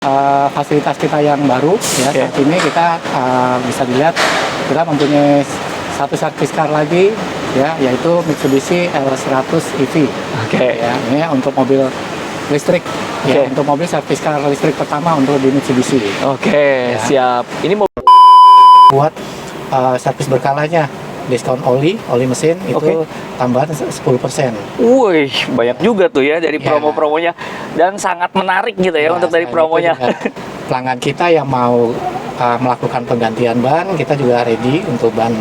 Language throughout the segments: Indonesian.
Fasilitas kita yang baru ya, saat ini kita bisa dilihat kita mempunyai satu servis car lagi ya, yaitu Mitsubishi L100 EV. Ya, ini untuk mobil listrik ya, untuk mobil servis car listrik pertama untuk di Mitsubishi. Ya. Siap. Ini mau buat servis berkalanya, diskon oli mesin itu tambahan 10%. Wih, banyak juga tuh ya dari promo-promonya, dan sangat menarik gitu ya untuk dari promonya. Pelanggan kita yang mau melakukan penggantian ban, kita juga ready untuk ban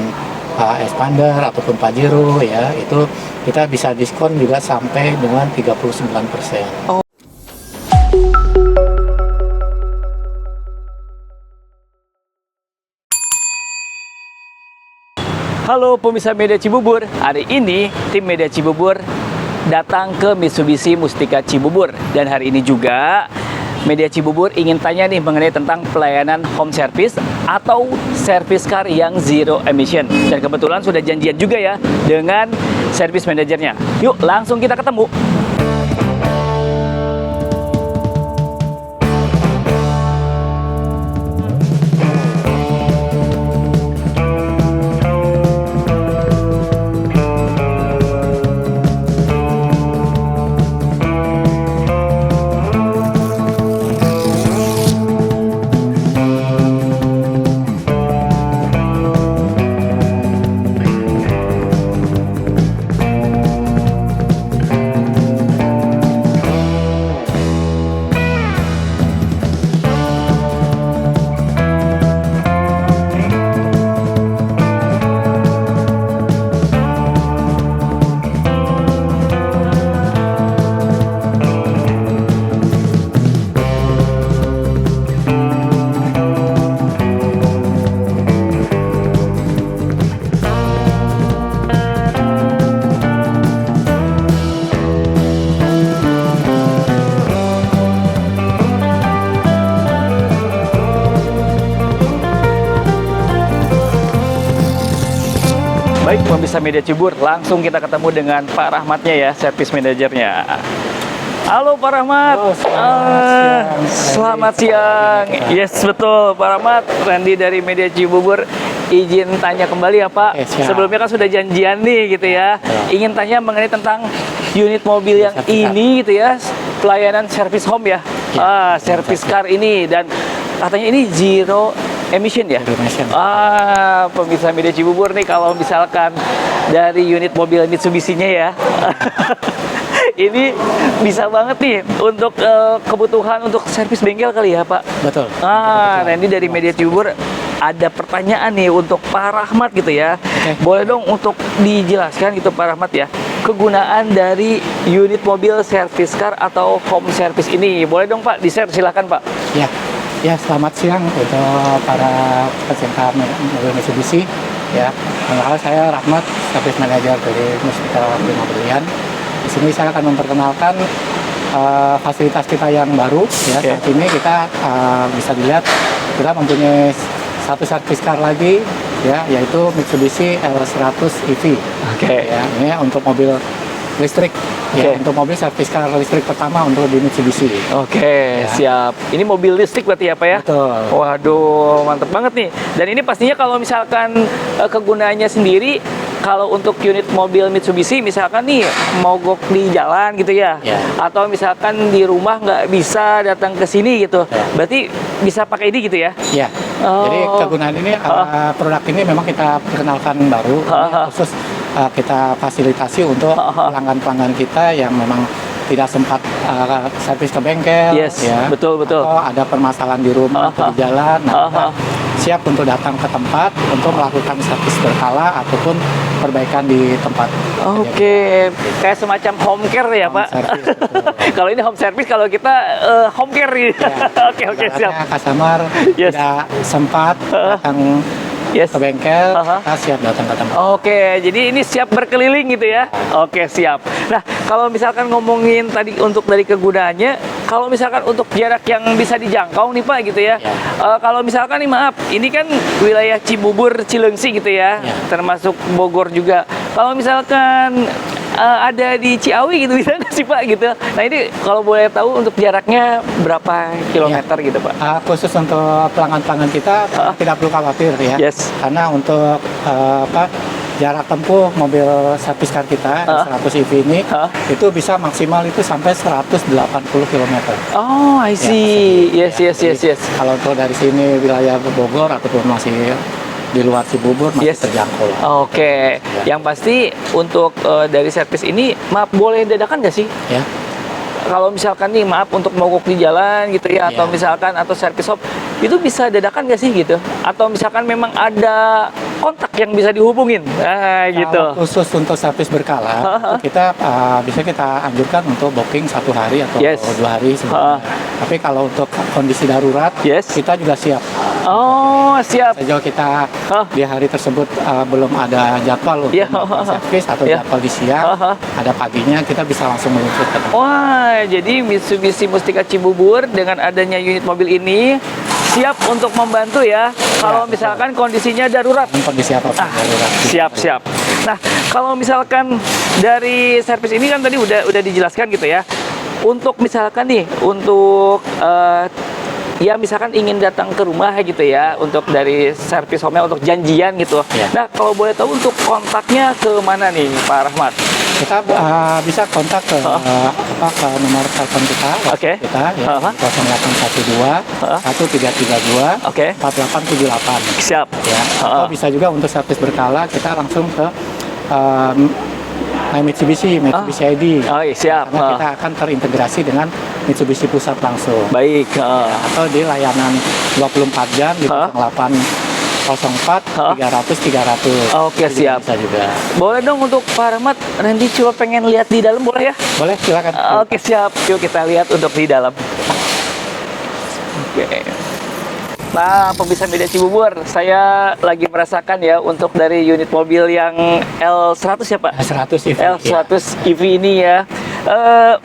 Expander ataupun Pajero ya, itu kita bisa diskon juga sampai dengan 39%. Halo pemirsa Media Cibubur, hari ini tim Media Cibubur datang ke Mitsubishi Mustika Cibubur, dan hari ini juga Media Cibubur ingin tanya nih mengenai tentang pelayanan home service atau service car yang zero emission, dan kebetulan sudah janjian juga ya dengan service manajernya. Yuk langsung kita ketemu. Baik pemirsa Media Cibubur, langsung kita ketemu dengan Pak Rahmatnya ya, service manajernya. Halo Pak Rahmat. Selamat siang. Yes, betul Pak Rahmat. Randy dari Media Cibubur izin tanya kembali ya Pak. Sebelumnya kan sudah janjian nih gitu ya. Ingin tanya mengenai tentang unit mobil yang ini gitu ya, pelayanan service home ya. Service car ini, dan katanya ini zero emission ya? Pemirsa Media Cibubur nih, kalau misalkan dari unit mobil Mitsubishi-nya ya, ini bisa banget nih untuk kebutuhan untuk servis bengkel kali ya Pak? Betul. Randy dari Media Cibubur ada pertanyaan nih untuk Pak Rahmat gitu ya. Boleh dong untuk dijelaskan gitu Pak Rahmat ya, kegunaan dari unit mobil service car atau home service ini. Boleh dong Pak, di-share silakan Pak. Ya, selamat siang untuk para pecinta mobil Mitsubishi. Ya, saya Rahmat, service manager dari Mustika Brilian. Di sini saya akan memperkenalkan fasilitas kita yang baru. Ya, saat ini kita bisa dilihat kita mempunyai satu servis car lagi ya, yaitu Mitsubishi L100 EV. Ya, ini untuk mobil listrik ya, untuk mobil servis car listrik pertama untuk di Mitsubishi. Siap. Ini mobil listrik berarti ya Pak ya? Betul. Waduh, mantep banget nih. Dan ini pastinya kalau misalkan kegunaannya sendiri, kalau untuk unit mobil Mitsubishi misalkan nih mogok di jalan gitu ya, atau misalkan di rumah nggak bisa datang ke sini gitu, berarti bisa pakai ini gitu ya? Ya. Jadi kegunaan ini produk ini memang kita perkenalkan baru, khusus kita fasilitasi untuk pelanggan-pelanggan kita yang memang tidak sempat servis ke bengkel, betul. atau ada permasalahan di rumah atau di jalan. Kita siap untuk datang ke tempat untuk melakukan servis berkala ataupun perbaikan di tempat. Kayak semacam home care ya Pak? Kalau ini home service, kalau kita home care gitu. Siap. Customer tidak sempat datang ke bengkel, kita siap datang ke tempat. Jadi ini siap berkeliling gitu ya? Siap. Nah, kalau misalkan ngomongin tadi untuk dari kegunaannya, kalau misalkan untuk jarak yang bisa dijangkau nih Pak gitu ya, kalau misalkan nih maaf, ini kan wilayah Cibubur, Cilengsi gitu ya, termasuk Bogor juga. Kalau misalkan ada di Ciawi gitu, bisa nggak sih Pak gitu? Nah ini kalau boleh tahu untuk jaraknya berapa kilometer gitu Pak? Khusus untuk pelanggan-pelanggan kita tidak perlu khawatir ya. Yes. Karena untuk jarak tempuh mobil servis car kita 100 EV ini itu bisa maksimal itu sampai 180 km. Oh, I see. Yes. Kalau untuk dari sini wilayah Bogor ataupun masih di luar Cibubur masih terjangkau lah. Oke. Yang pasti untuk dari servis ini, maaf boleh dadakan nggak sih? Ya. Kalau misalkan nih maaf untuk mogok di jalan gitu ya, atau misalkan atau servis shop itu bisa dadakan nggak sih gitu? Atau misalkan memang ada kontak yang bisa dihubungin, gitu. Khusus untuk servis berkala, kita bisa kita anjurkan untuk booking 1 hari atau 2 hari sebelumnya. Tapi kalau untuk kondisi darurat, kita juga siap. Oh, siap. Sejauh kita di hari tersebut belum ada jadwal untuk servis atau jadwal di siang, ada paginya kita bisa langsung meluncur ke tempat. Wah, jadi Mitsubishi Mustika Cibubur dengan adanya unit mobil ini siap untuk membantu ya. Kalau misalkan kondisinya darurat. Kondisi apa darurat. Siap. Nah, kalau misalkan dari servis ini kan tadi udah dijelaskan gitu ya. Untuk misalkan nih, untuk ya misalkan ingin datang ke rumah gitu ya, untuk dari servis home-nya untuk janjian gitu. Nah, kalau boleh tahu untuk kontaknya ke mana nih Pak Rahmat? Kita bisa kontak ke nomor telepon kita, kita ya, 0812 1332 4878. Siap. Ya. Atau bisa juga untuk servis berkala kita langsung ke Mitsubishi ID. Oh iya, siap. Karena kita akan terintegrasi dengan Mitsubishi Pusat langsung. Baik. Atau di layanan 24 jam di 08 04 300. Oke, siap. Bisa juga. Boleh dong untuk Pak Rahmat, Randy coba pengen lihat di dalam, boleh ya? Boleh, silakan. Oke, siap. Yuk kita lihat untuk di dalam. Oke. Nah, pemirsa Media Cibubur, saya lagi merasakan ya untuk dari unit mobil yang L100 ya Pak? L100 EV. L100 EV ini ya.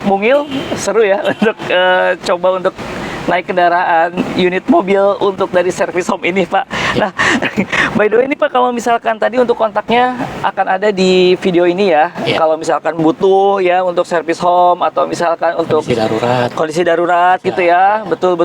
Mungil, seru ya untuk coba untuk naik kendaraan unit mobil untuk dari service home ini Pak. Nah, by the way ini Pak, kalau misalkan tadi untuk kontaknya akan ada di video ini ya. Kalau misalkan butuh ya untuk service home atau misalkan untuk kondisi darurat gitu ya. Betul.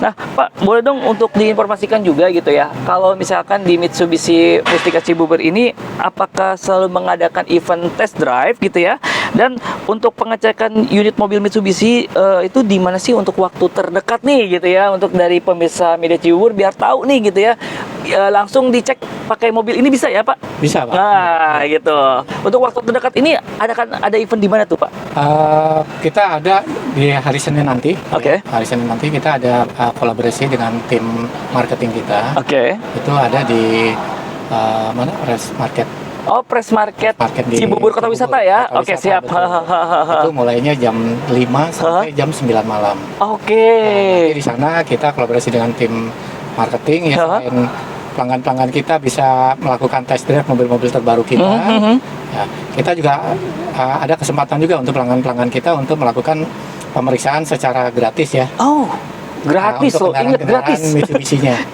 Nah Pak, boleh dong untuk diinformasikan juga gitu ya. Kalau misalkan di Mitsubishi Mustika Cibubur ini apakah selalu mengadakan event test drive gitu ya? Dan untuk pengecekan unit mobil Mitsubishi itu di mana sih untuk waktu terdekat nih gitu ya, untuk dari pemirsa Media Cibubur biar tahu nih gitu ya, langsung dicek pakai mobil ini bisa ya Pak? Bisa Pak. Nah gitu. Untuk waktu terdekat ini ada event di mana tuh Pak? Kita ada di hari Senin nanti. Hari Senin nanti kita ada kolaborasi dengan tim marketing kita. Itu ada di mana? Press Market. Oh, Press Market di Cibubur Kota Wisata ya? Oke, siap. Itu mulainya jam 5 sampai jam 9 malam. Nanti di sana kita kolaborasi dengan tim marketing ya, selain pelanggan-pelanggan kita bisa melakukan test drive mobil-mobil terbaru kita. Ya, kita juga ada kesempatan juga untuk pelanggan-pelanggan kita untuk melakukan pemeriksaan secara gratis ya. Gratis loh, ingat gratis. Mitsubishi-nya.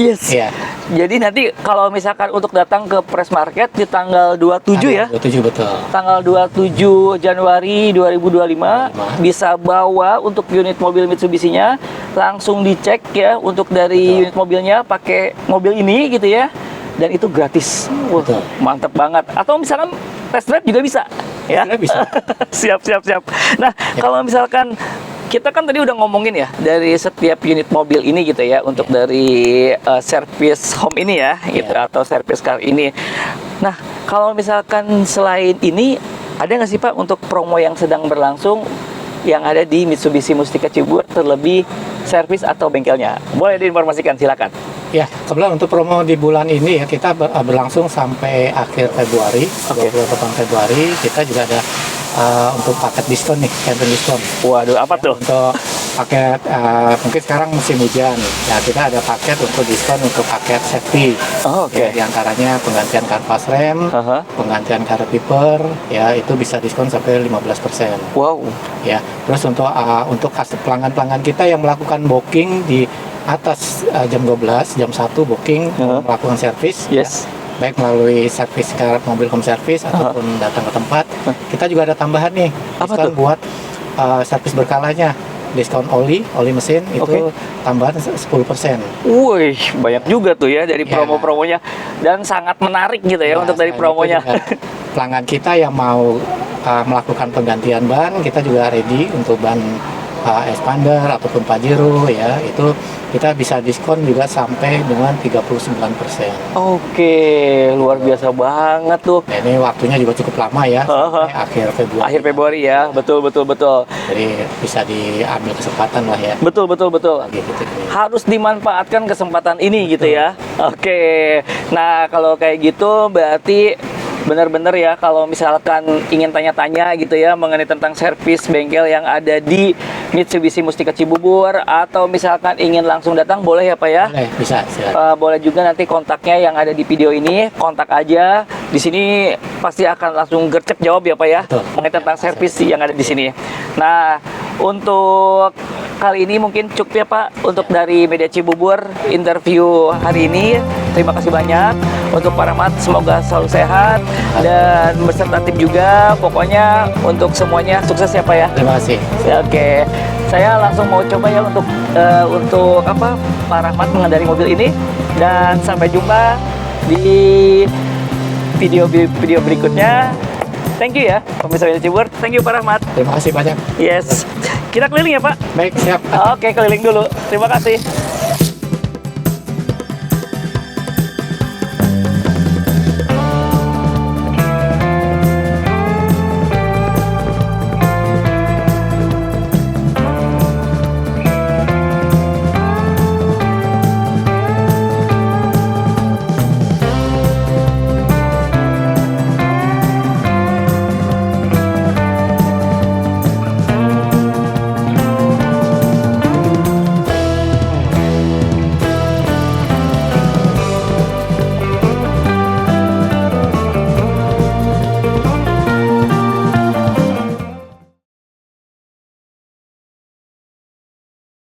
Jadi nanti kalau misalkan untuk datang ke Press Market di tanggal 27 ya? 27 betul. Tanggal 27 Januari 2025 bisa bawa untuk unit mobil Mitsubishi-nya, langsung dicek ya untuk dari unit mobilnya pakai mobil ini gitu ya. Dan itu gratis. Mantap banget. Atau misalkan test drive juga bisa ya? Bisa. Siap. Nah, kalau misalkan kita kan tadi udah ngomongin ya dari setiap unit mobil ini gitu ya, untuk dari service home ini ya gitu, atau service car ini. Nah, kalau misalkan selain ini ada nggak sih Pak untuk promo yang sedang berlangsung yang ada di Mitsubishi Mustika Cibubur, terlebih servis atau bengkelnya? Boleh diinformasikan, silakan. Ya, kebetulan untuk promo di bulan ini ya kita berlangsung sampai akhir Februari, 28 Februari. Kita juga ada untuk paket diskon nih, campaign diskon. Waduh, apa tuh? Untuk paket mungkin sekarang musim hujan. Ya, kita ada paket untuk diskon untuk paket safety. Ya, di antaranya penggantian karpas rem, penggantian car wiper, ya itu bisa diskon sampai 15%. Wow. Ya, terus untuk pelanggan-pelanggan kita yang melakukan booking di atas jam 12, jam 1 booking melakukan servis. baik melalui servis ke mobil home service ataupun datang ke tempat. Kita juga ada tambahan nih, Apa diskon tuh? buat servis berkalanya. Diskon oli mesin itu Oke. tambahan 10%. Wih, banyak juga tuh ya dari Iya. promo-promonya dan sangat menarik gitu ya untuk dari selain itu promonya. juga pelanggan kita yang mau melakukan penggantian ban, kita juga ready untuk ban expander ataupun Pajero ya, itu kita bisa diskon juga sampai dengan 39%. Oke, luar biasa banget tuh. Nah, ini waktunya juga cukup lama ya, sampai akhir Februari. Akhir Februari ya, betul. Jadi bisa diambil kesempatan lah ya. Betul. Gitu. Harus dimanfaatkan kesempatan ini gitu ya. Oke. Nah, kalau kayak gitu berarti benar-benar ya kalau misalkan ingin tanya-tanya gitu ya mengenai tentang servis bengkel yang ada di Mitsubishi Mustika Cibubur atau misalkan ingin langsung datang boleh ya Pak ya? Boleh, bisa. Silakan. Boleh juga nanti kontaknya yang ada di video ini, kontak aja. Di sini pasti akan langsung gercep jawab ya Pak ya, Betul. mengenai tentang servis yang ada di sini. Nah, untuk kali ini mungkin cukup ya Pak untuk dari Media Cibubur interview hari ini. Terima kasih banyak untuk Pak Rahmat, semoga selalu sehat dan beserta tim juga. Pokoknya untuk semuanya sukses ya Pak ya. Terima kasih. Oke, saya langsung mau coba ya untuk apa Pak Rahmat mengendarai mobil ini dan sampai jumpa di video berikutnya. Thank you ya, pemirsa Media Cibubur. Thank you Pak Rahmat. Terima kasih banyak. Yes, kita keliling ya Pak. Baik, siap. Oke, keliling dulu. Terima kasih.